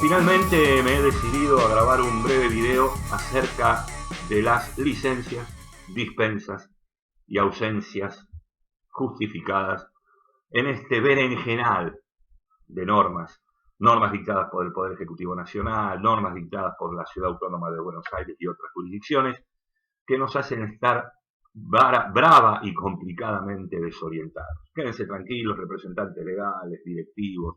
Finalmente me he decidido a grabar un breve video acerca de las licencias, dispensas y ausencias justificadas en este berenjenal de normas dictadas por el Poder Ejecutivo Nacional, normas dictadas por la Ciudad Autónoma de Buenos Aires y otras jurisdicciones que nos hacen estar brava y complicadamente desorientados. Quédense tranquilos, representantes legales, directivos,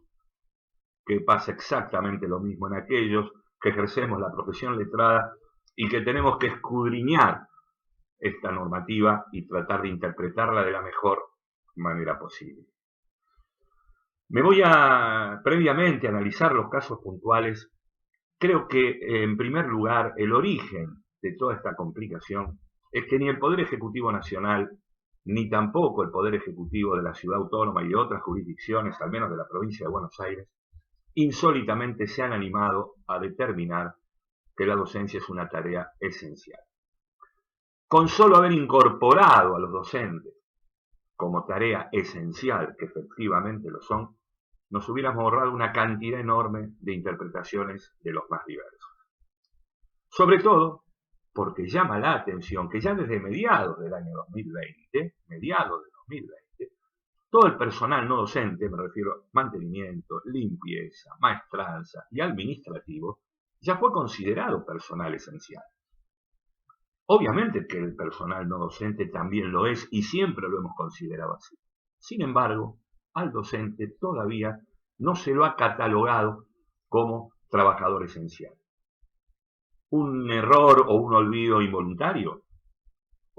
que pasa exactamente lo mismo en aquellos que ejercemos la profesión letrada y que tenemos que escudriñar esta normativa y tratar de interpretarla de la mejor manera posible. Me voy a previamente analizar los casos puntuales. Creo que, en primer lugar, el origen de toda esta complicación es que ni el Poder Ejecutivo Nacional, ni tampoco el Poder Ejecutivo de la Ciudad Autónoma y de otras jurisdicciones, al menos de la provincia de Buenos Aires, insólitamente se han animado a determinar que la docencia es una tarea esencial. Con solo haber incorporado a los docentes como tarea esencial, que efectivamente lo son, nos hubiéramos ahorrado una cantidad enorme de interpretaciones de los más diversos. Sobre todo porque llama la atención que ya desde mediados del año 2020, todo el personal no docente, me refiero a mantenimiento, limpieza, maestranza y administrativo, ya fue considerado personal esencial. Obviamente que el personal no docente también lo es y siempre lo hemos considerado así. Sin embargo, al docente todavía no se lo ha catalogado como trabajador esencial. ¿Un error o un olvido involuntario?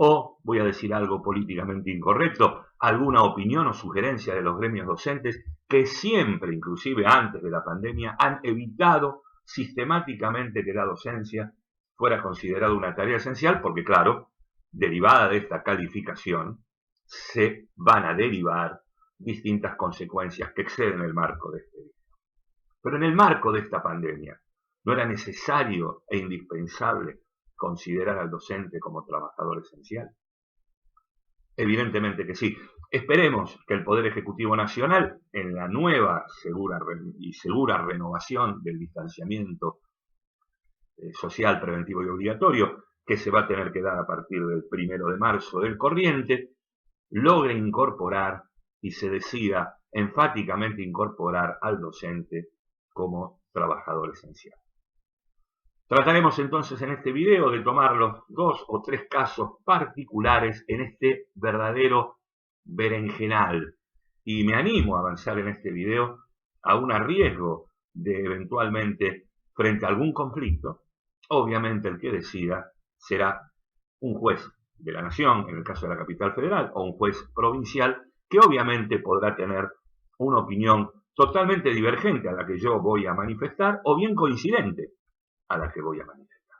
O, voy a decir algo políticamente incorrecto, alguna opinión o sugerencia de los gremios docentes que siempre, inclusive antes de la pandemia, han evitado sistemáticamente que la docencia fuera considerada una tarea esencial, porque claro, derivada de esta calificación, se van a derivar distintas consecuencias que exceden el marco de este video. Pero en el marco de esta pandemia, ¿no era necesario e indispensable considerar al docente como trabajador esencial? Evidentemente que sí. Esperemos que el Poder Ejecutivo Nacional, en la nueva segura renovación del distanciamiento social, preventivo y obligatorio, que se va a tener que dar a partir del 1 de marzo del corriente, logre incorporar y se decida enfáticamente incorporar al docente como trabajador esencial. Trataremos entonces en este video de tomar los 2 o 3 casos particulares en este verdadero berenjenal. Y me animo a avanzar en este video aún a riesgo de eventualmente, frente a algún conflicto, obviamente el que decida será un juez de la nación, en el caso de la capital federal, o un juez provincial, que obviamente podrá tener una opinión totalmente divergente a la que yo voy a manifestar, o bien coincidente a la que voy a manifestar.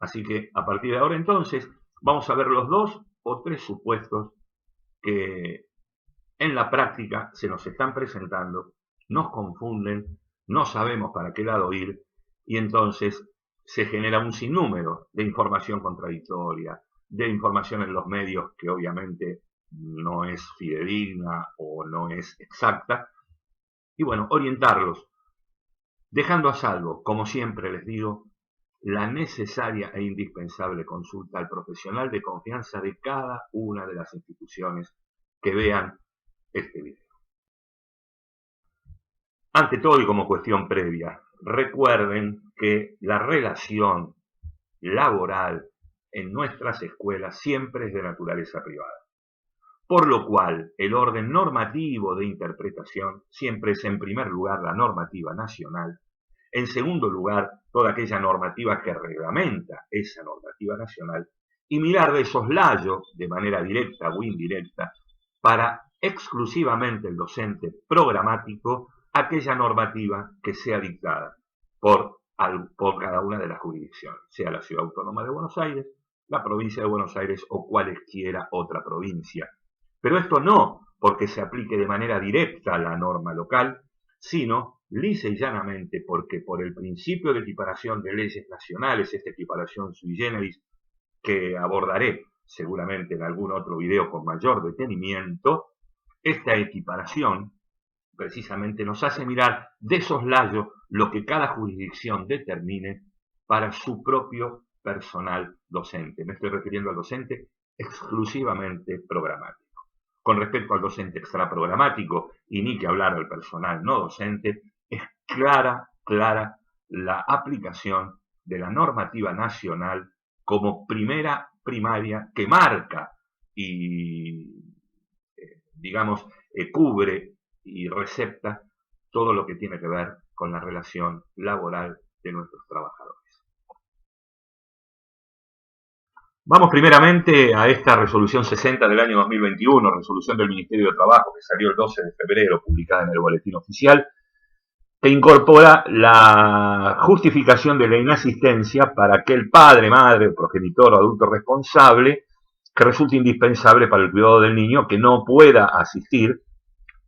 Así que a partir de ahora entonces vamos a ver los 2 o 3 supuestos que en la práctica se nos están presentando, nos confunden, no sabemos para qué lado ir y entonces se genera un sinnúmero de información contradictoria, de información en los medios que obviamente no es fidedigna o no es exacta, y bueno, orientarlos, dejando a salvo, como siempre les digo, la necesaria e indispensable consulta al profesional de confianza de cada una de las instituciones que vean este video. Ante todo y como cuestión previa, recuerden que la relación laboral en nuestras escuelas siempre es de naturaleza privada. Por lo cual, el orden normativo de interpretación siempre es en primer lugar la normativa nacional, en segundo lugar toda aquella normativa que reglamenta esa normativa nacional y mirar de soslayo, de manera directa o indirecta, para exclusivamente el docente programático, aquella normativa que sea dictada por cada una de las jurisdicciones, sea la Ciudad Autónoma de Buenos Aires, la provincia de Buenos Aires o cualesquiera otra provincia. Pero esto no porque se aplique de manera directa a la norma local, sino lisa y llanamente porque por el principio de equiparación de leyes nacionales, esta equiparación sui generis, que abordaré seguramente en algún otro video con mayor detenimiento, esta equiparación precisamente nos hace mirar de soslayo lo que cada jurisdicción determine para su propio personal docente. Me estoy refiriendo al docente exclusivamente programático. Con respecto al docente extraprogramático, y ni que hablar del personal no docente, es clara la aplicación de la normativa nacional como primera primaria que marca y, digamos, cubre y recepta todo lo que tiene que ver con la relación laboral de nuestros trabajadores. Vamos primeramente a esta resolución 60 del año 2021, resolución del Ministerio de Trabajo que salió el 12 de febrero, publicada en el Boletín Oficial, que incorpora la justificación de la inasistencia para aquel padre, madre, progenitor o adulto responsable que resulte indispensable para el cuidado del niño que no pueda asistir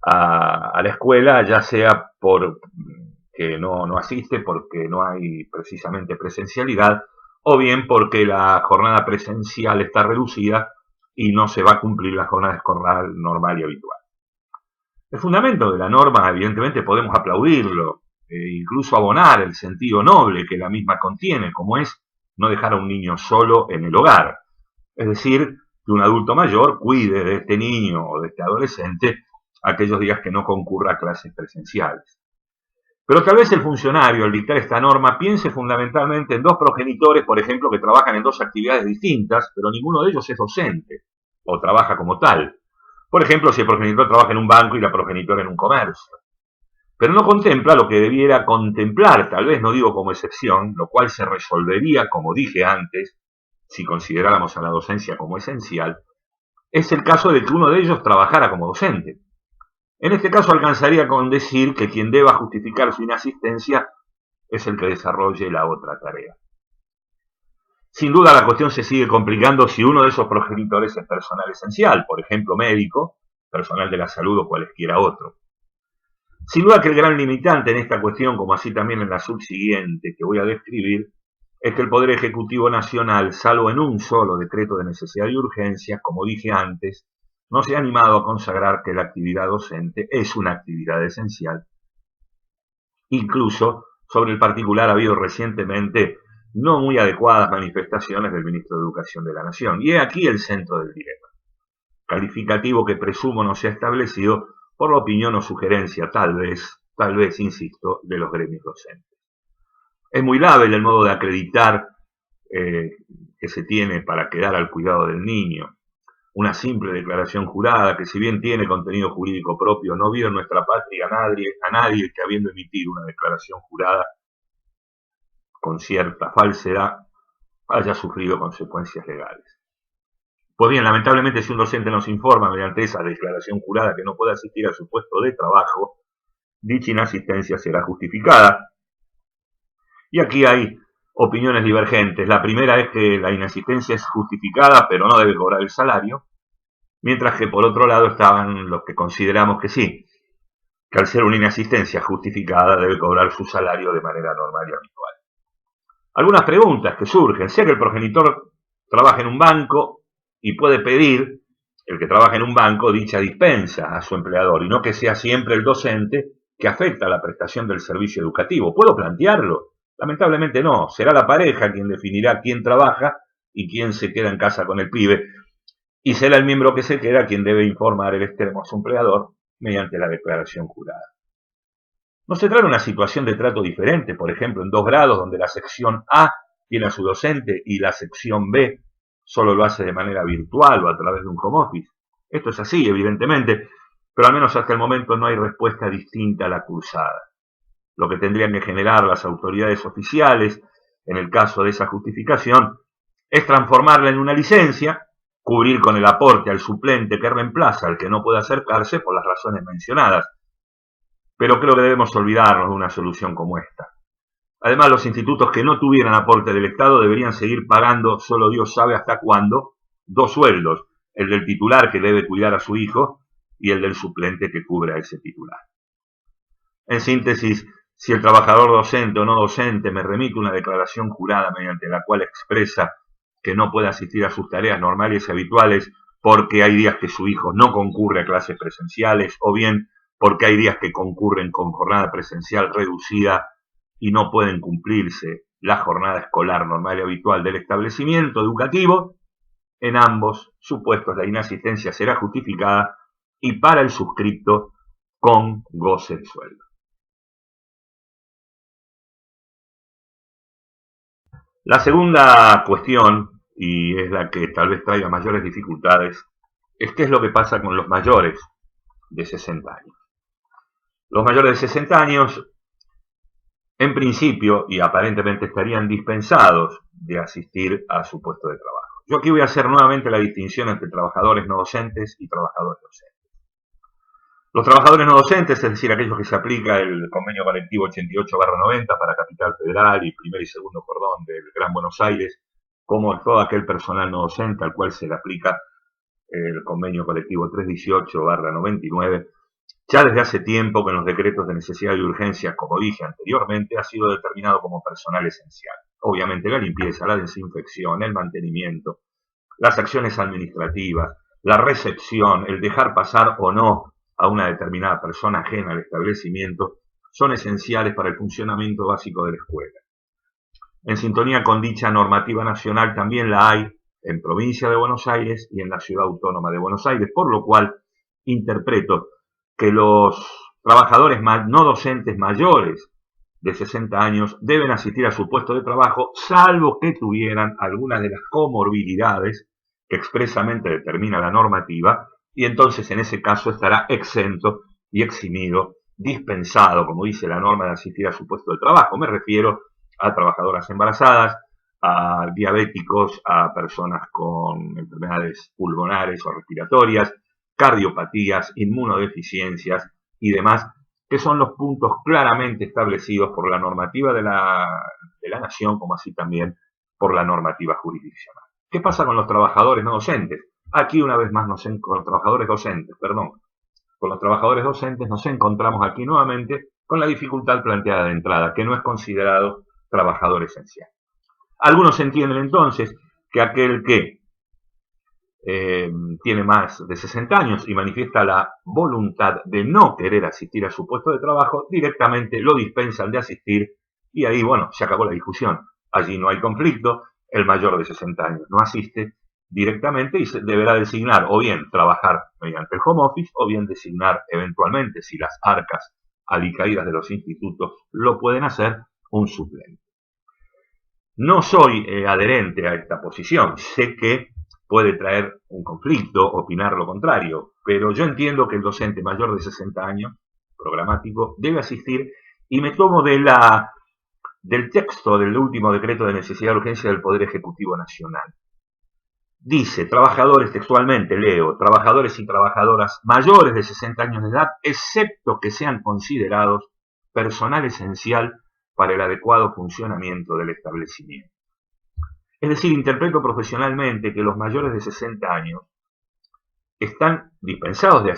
a la escuela, ya sea porque no asiste, porque no hay precisamente presencialidad, o bien porque la jornada presencial está reducida y no se va a cumplir la jornada escolar normal y habitual. El fundamento de la norma, evidentemente, podemos aplaudirlo, incluso abonar el sentido noble que la misma contiene, como es no dejar a un niño solo en el hogar. Es decir, que un adulto mayor cuide de este niño o de este adolescente aquellos días que no concurra a clases presenciales. Pero tal vez el funcionario, al dictar esta norma, piense fundamentalmente en dos progenitores, por ejemplo, que trabajan en dos actividades distintas, pero ninguno de ellos es docente o trabaja como tal. Por ejemplo, si el progenitor trabaja en un banco y la progenitora en un comercio. Pero no contempla lo que debiera contemplar, tal vez no digo como excepción, lo cual se resolvería, como dije antes, si consideráramos a la docencia como esencial, es el caso de que uno de ellos trabajara como docente. En este caso alcanzaría con decir que quien deba justificar su inasistencia es el que desarrolle la otra tarea. Sin duda la cuestión se sigue complicando si uno de esos progenitores es personal esencial, por ejemplo médico, personal de la salud o cualesquiera otro. Sin duda que el gran limitante en esta cuestión, como así también en la subsiguiente que voy a describir, es que el Poder Ejecutivo Nacional, salvo en un solo decreto de necesidad y urgencia, como dije antes, no se ha animado a consagrar que la actividad docente es una actividad esencial. Incluso sobre el particular ha habido recientemente no muy adecuadas manifestaciones del ministro de Educación de la Nación. Y he aquí el centro del dilema. Calificativo que presumo no se ha establecido por la opinión o sugerencia, tal vez, insisto, de los gremios docentes. Es muy lábil el modo de acreditar que se tiene para quedar al cuidado del niño. Una simple declaración jurada que, si bien tiene contenido jurídico propio, no vio en nuestra patria a nadie que, habiendo emitido una declaración jurada con cierta falsedad, haya sufrido consecuencias legales. Pues bien, lamentablemente, si un docente nos informa mediante esa declaración jurada que no puede asistir a su puesto de trabajo, dicha inasistencia será justificada. Y aquí hay opiniones divergentes. La primera es que la inasistencia es justificada, pero no debe cobrar el salario, mientras que por otro lado estaban los que consideramos que sí, que al ser una inasistencia justificada debe cobrar su salario de manera normal y habitual. Algunas preguntas que surgen: sea que el progenitor trabaja en un banco y puede pedir, el que trabaja en un banco, dicha dispensa a su empleador, y no que sea siempre el docente que afecta la prestación del servicio educativo. ¿Puedo plantearlo? Lamentablemente no. Será la pareja quien definirá quién trabaja y quién se queda en casa con el pibe, y será el miembro que se queda quien debe informar el extremo a su empleador mediante la declaración jurada. ¿No se trata de una situación de trato diferente, por ejemplo, en 2 grados, donde la sección A tiene a su docente y la sección B solo lo hace de manera virtual o a través de un home office? Esto es así, evidentemente, pero al menos hasta el momento no hay respuesta distinta a la cursada. Lo que tendrían que generar las autoridades oficiales, en el caso de esa justificación, es transformarla en una licencia, cubrir con el aporte al suplente que reemplaza al que no puede acercarse por las razones mencionadas. Pero creo que debemos olvidarnos de una solución como esta. Además, los institutos que no tuvieran aporte del Estado deberían seguir pagando, solo Dios sabe hasta cuándo, 2 sueldos, el del titular que debe cuidar a su hijo y el del suplente que cubre a ese titular. En síntesis, si el trabajador docente o no docente me remite una declaración jurada mediante la cual expresa que no puede asistir a sus tareas normales y habituales porque hay días que su hijo no concurre a clases presenciales, o bien porque hay días que concurren con jornada presencial reducida y no pueden cumplirse la jornada escolar normal y habitual del establecimiento educativo. En ambos supuestos la inasistencia será justificada y para el suscripto con goce de sueldo. La segunda cuestión, y es la que tal vez traiga mayores dificultades, es qué es lo que pasa con los mayores de 60 años. Los mayores de 60 años, en principio y aparentemente, estarían dispensados de asistir a su puesto de trabajo. Yo aquí voy a hacer nuevamente la distinción entre trabajadores no docentes y trabajadores docentes. Los trabajadores no docentes, es decir, aquellos que se aplica el convenio colectivo 88/90 para Capital Federal y primer y segundo cordón del Gran Buenos Aires, como todo aquel personal no docente al cual se le aplica el convenio colectivo 318/99, ya desde hace tiempo que en los decretos de necesidad y urgencia, como dije anteriormente, ha sido determinado como personal esencial. Obviamente la limpieza, la desinfección, el mantenimiento, las acciones administrativas, la recepción, el dejar pasar o no a una determinada persona ajena al establecimiento, son esenciales para el funcionamiento básico de la escuela. En sintonía con dicha normativa nacional también la hay en provincia de Buenos Aires y en la ciudad autónoma de Buenos Aires, por lo cual interpreto que los trabajadores no docentes mayores de 60 años deben asistir a su puesto de trabajo, salvo que tuvieran algunas de las comorbilidades que expresamente determina la normativa, y entonces en ese caso estará exento y eximido, dispensado, como dice la norma, de asistir a su puesto de trabajo. Me refiero a trabajadoras embarazadas, a diabéticos, a personas con enfermedades pulmonares o respiratorias, cardiopatías, inmunodeficiencias y demás, que son los puntos claramente establecidos por la normativa de la nación, como así también por la normativa jurisdiccional. ¿Qué pasa con los trabajadores no docentes? Aquí una vez más con los trabajadores docentes, con los trabajadores docentes nos encontramos aquí nuevamente con la dificultad planteada de entrada, que no es considerado trabajador esencial. Algunos entienden entonces que aquel que tiene más de 60 años y manifiesta la voluntad de no querer asistir a su puesto de trabajo, directamente lo dispensan de asistir y ahí, bueno, se acabó la discusión. Allí no hay conflicto, el mayor de 60 años no asiste directamente y se deberá designar o bien trabajar mediante el home office o bien designar eventualmente, si las arcas alicaídas de los institutos lo pueden hacer, un suplente. No soy adherente a esta posición, sé que puede traer un conflicto, opinar lo contrario, pero yo entiendo que el docente mayor de 60 años, programático, debe asistir y me tomo del texto del último decreto de necesidad de urgencia del Poder Ejecutivo Nacional. Dice, trabajadores, textualmente leo, trabajadores y trabajadoras mayores de 60 años de edad, excepto que sean considerados personal esencial para el adecuado funcionamiento del establecimiento. Es decir, interpreto profesionalmente que los mayores de 60 años están dispensados de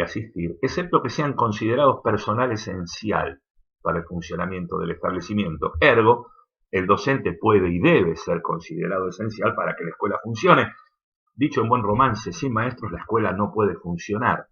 asistir, excepto que sean considerados personal esencial para el funcionamiento del establecimiento. Ergo, el docente puede y debe ser considerado esencial para que la escuela funcione. Dicho en buen romance, sin maestros la escuela no puede funcionar.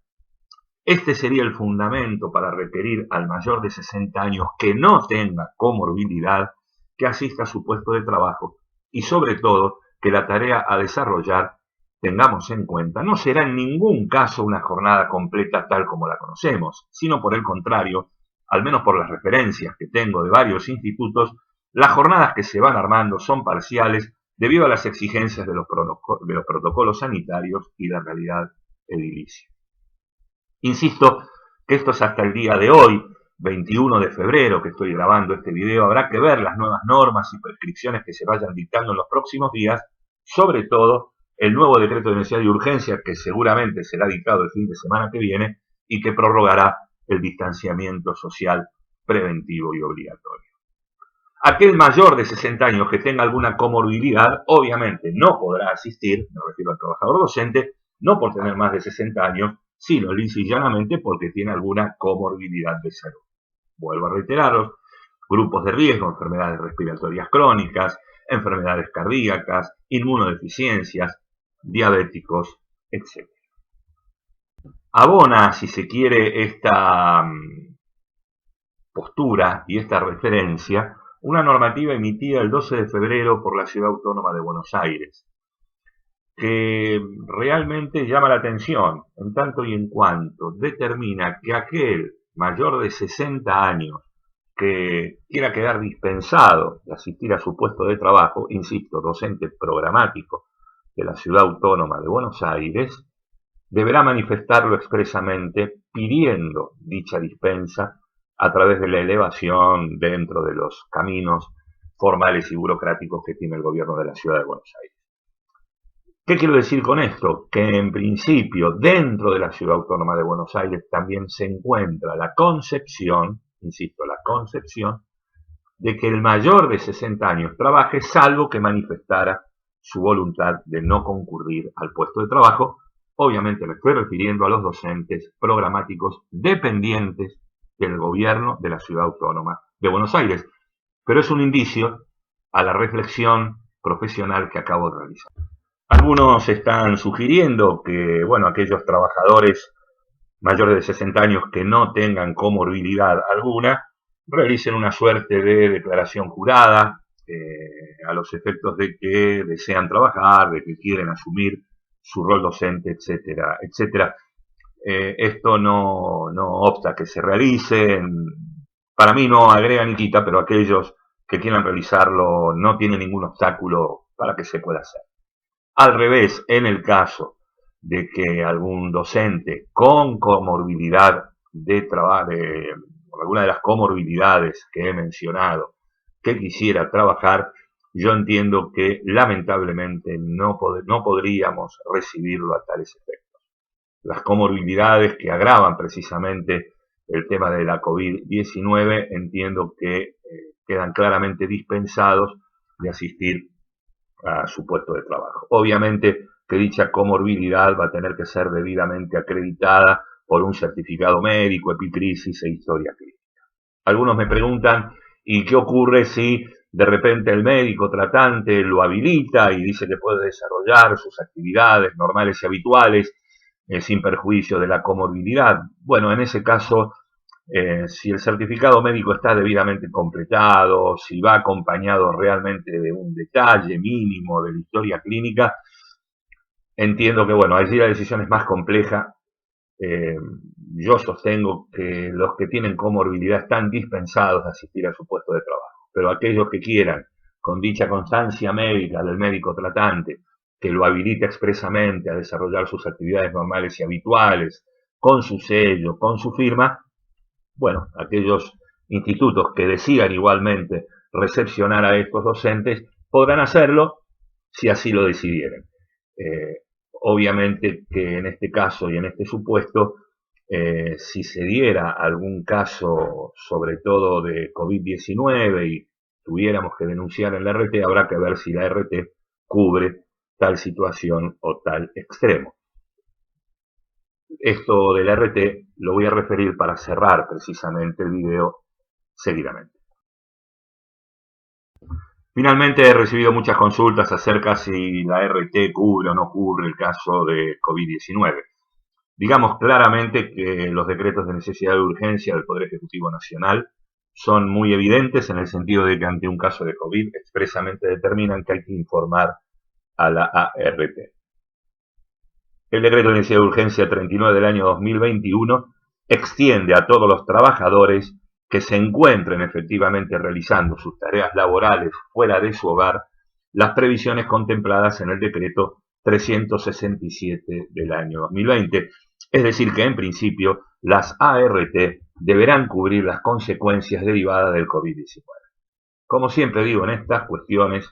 Este sería el fundamento para requerir al mayor de 60 años que no tenga comorbilidad que asista a su puesto de trabajo y sobre todo que la tarea a desarrollar, tengamos en cuenta, no será en ningún caso una jornada completa tal como la conocemos, sino por el contrario, al menos por las referencias que tengo de varios institutos, las jornadas que se van armando son parciales debido a las exigencias de los protocolos sanitarios y la realidad edilicia. Insisto que esto es hasta el día de hoy, 21 de febrero, que estoy grabando este video. Habrá que ver las nuevas normas y prescripciones que se vayan dictando en los próximos días, sobre todo el nuevo decreto de necesidad y urgencia que seguramente será dictado el fin de semana que viene y que prorrogará el distanciamiento social preventivo y obligatorio. Aquel mayor de 60 años que tenga alguna comorbilidad, obviamente no podrá asistir, me refiero al trabajador docente, no por tener más de 60 años, sino lisa y llanamente porque tiene alguna comorbilidad de salud. Vuelvo a reiteraros, grupos de riesgo, enfermedades respiratorias crónicas, enfermedades cardíacas, inmunodeficiencias, diabéticos, etc. abona, si se quiere, esta postura y esta referencia, una normativa emitida el 12 de febrero por la Ciudad Autónoma de Buenos Aires, que realmente llama la atención, en tanto y en cuanto determina que aquel mayor de 60 años que quiera quedar dispensado de asistir a su puesto de trabajo, insisto, docente programático de la Ciudad Autónoma de Buenos Aires, deberá manifestarlo expresamente pidiendo dicha dispensa a través de la elevación dentro de los caminos formales y burocráticos que tiene el gobierno de la Ciudad de Buenos Aires. ¿Qué quiero decir con esto? Que en principio dentro de la Ciudad Autónoma de Buenos Aires también se encuentra la concepción, insisto, la concepción de que el mayor de 60 años trabaje salvo que manifestara su voluntad de no concurrir al puesto de trabajo. Obviamente me estoy refiriendo a los docentes programáticos dependientes del gobierno de la Ciudad Autónoma de Buenos Aires. Pero es un indicio a la reflexión profesional que acabo de realizar. Algunos están sugiriendo que, bueno, aquellos trabajadores mayores de 60 años que no tengan comorbilidad alguna, realicen una suerte de declaración jurada a los efectos de que desean trabajar, de que quieren asumir su rol docente, etcétera, etcétera. Esto no obsta que se realicen, para mí no agrega ni quita, pero aquellos que quieran realizarlo no tienen ningún obstáculo para que se pueda hacer. Al revés, en el caso de que algún docente con comorbilidad de trabajo, alguna de las comorbilidades que he mencionado, que quisiera trabajar, yo entiendo que lamentablemente no podríamos recibirlo a tales efectos. Las comorbilidades que agravan precisamente el tema de la COVID-19 entiendo que quedan claramente dispensados de asistir a su puesto de trabajo. Obviamente que dicha comorbilidad va a tener que ser debidamente acreditada por un certificado médico, epicrisis e historia clínica. Algunos me preguntan, ¿y qué ocurre si de repente el médico tratante lo habilita y dice que puede desarrollar sus actividades normales y habituales sin perjuicio de la comorbilidad? Bueno, en ese caso, si el certificado médico está debidamente completado, si va acompañado realmente de un detalle mínimo de la historia clínica, entiendo que, bueno, allí la decisión es más compleja. Yo sostengo que los que tienen comorbilidad están dispensados de asistir a su puesto de trabajo, pero aquellos que quieran, con dicha constancia médica del médico tratante, que lo habilite expresamente a desarrollar sus actividades normales y habituales, con su sello, con su firma, bueno, aquellos institutos que decidan igualmente recepcionar a estos docentes podrán hacerlo si así lo decidieran. Obviamente que en este caso y en este supuesto, si se diera algún caso, sobre todo de COVID-19, y tuviéramos que denunciar en la RT, habrá que ver si la RT cubre tal situación o tal extremo. Esto del RT lo voy a referir para cerrar precisamente el video seguidamente. Finalmente he recibido muchas consultas acerca si la RT cubre o no cubre el caso de COVID-19. Digamos claramente que los decretos de necesidad de urgencia del Poder Ejecutivo Nacional son muy evidentes en el sentido de que ante un caso de COVID expresamente determinan que hay que informar a la ART. El decreto de necesidad de urgencia 39 del año 2021 extiende a todos los trabajadores que se encuentren efectivamente realizando sus tareas laborales fuera de su hogar las previsiones contempladas en el decreto 367 del año 2020. Es decir, que en principio las ART deberán cubrir las consecuencias derivadas del COVID-19. Como siempre digo, en estas cuestiones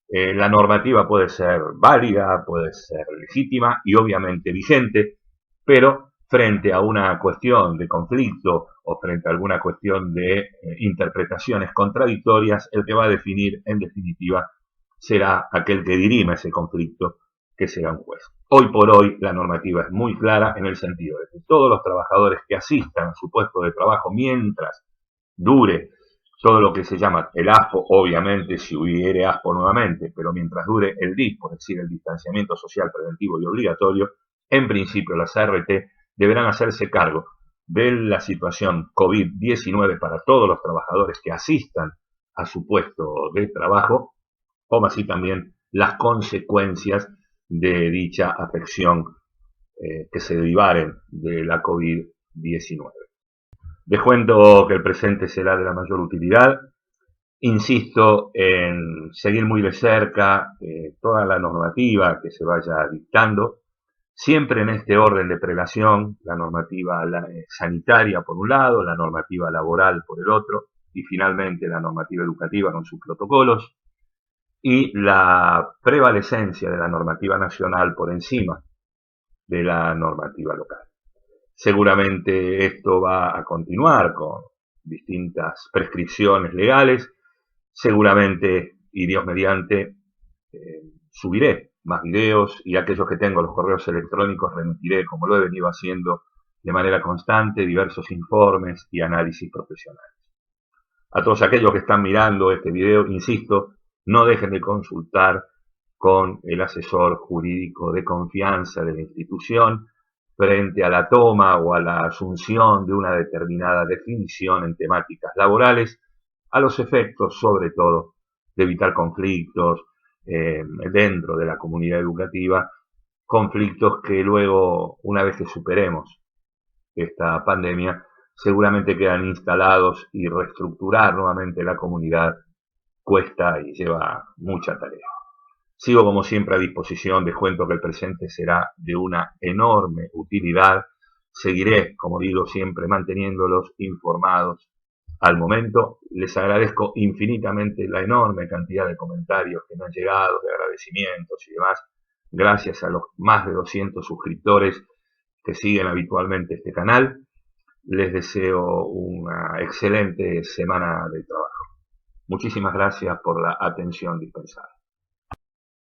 la normativa puede ser válida, puede ser legítima y obviamente vigente, pero frente a una cuestión de conflicto o frente a alguna cuestión de interpretaciones contradictorias, el que va a definir en definitiva será aquel que dirima ese conflicto, que será un juez. Hoy por hoy la normativa es muy clara en el sentido de que todos los trabajadores que asistan a su puesto de trabajo mientras dure todo lo que se llama el ASPO, obviamente si hubiere ASPO nuevamente, pero mientras dure el DISPO, es decir, el distanciamiento social preventivo y obligatorio, en principio las ART deberán hacerse cargo de la situación COVID-19 para todos los trabajadores que asistan a su puesto de trabajo, como así también las consecuencias de dicha afección que se derivaren de la COVID-19. Descuento que el presente será de la mayor utilidad. Insisto en seguir muy de cerca toda la normativa que se vaya dictando, siempre en este orden de prelación, la normativa sanitaria por un lado, la normativa laboral por el otro, y finalmente la normativa educativa con sus protocolos, y la prevalecencia de la normativa nacional por encima de la normativa local. Seguramente esto va a continuar con distintas prescripciones legales. Seguramente, y Dios mediante, subiré más videos y aquellos que tengo los correos electrónicos remitiré, como lo he venido haciendo de manera constante, diversos informes y análisis profesionales. A todos aquellos que están mirando este video, insisto, no dejen de consultar con el asesor jurídico de confianza de la institución frente a la toma o a la asunción de una determinada definición en temáticas laborales, a los efectos, sobre todo, de evitar conflictos dentro de la comunidad educativa, conflictos que luego, una vez que superemos esta pandemia, seguramente quedan instalados y reestructurar nuevamente la comunidad cuesta y lleva mucha tarea. Sigo como siempre a disposición, les cuento que el presente será de una enorme utilidad. Seguiré, como digo siempre, manteniéndolos informados al momento. Les agradezco infinitamente la enorme cantidad de comentarios que me han llegado, de agradecimientos y demás. Gracias a los más de 200 suscriptores que siguen habitualmente este canal. Les deseo una excelente semana de trabajo. Muchísimas gracias por la atención dispensada.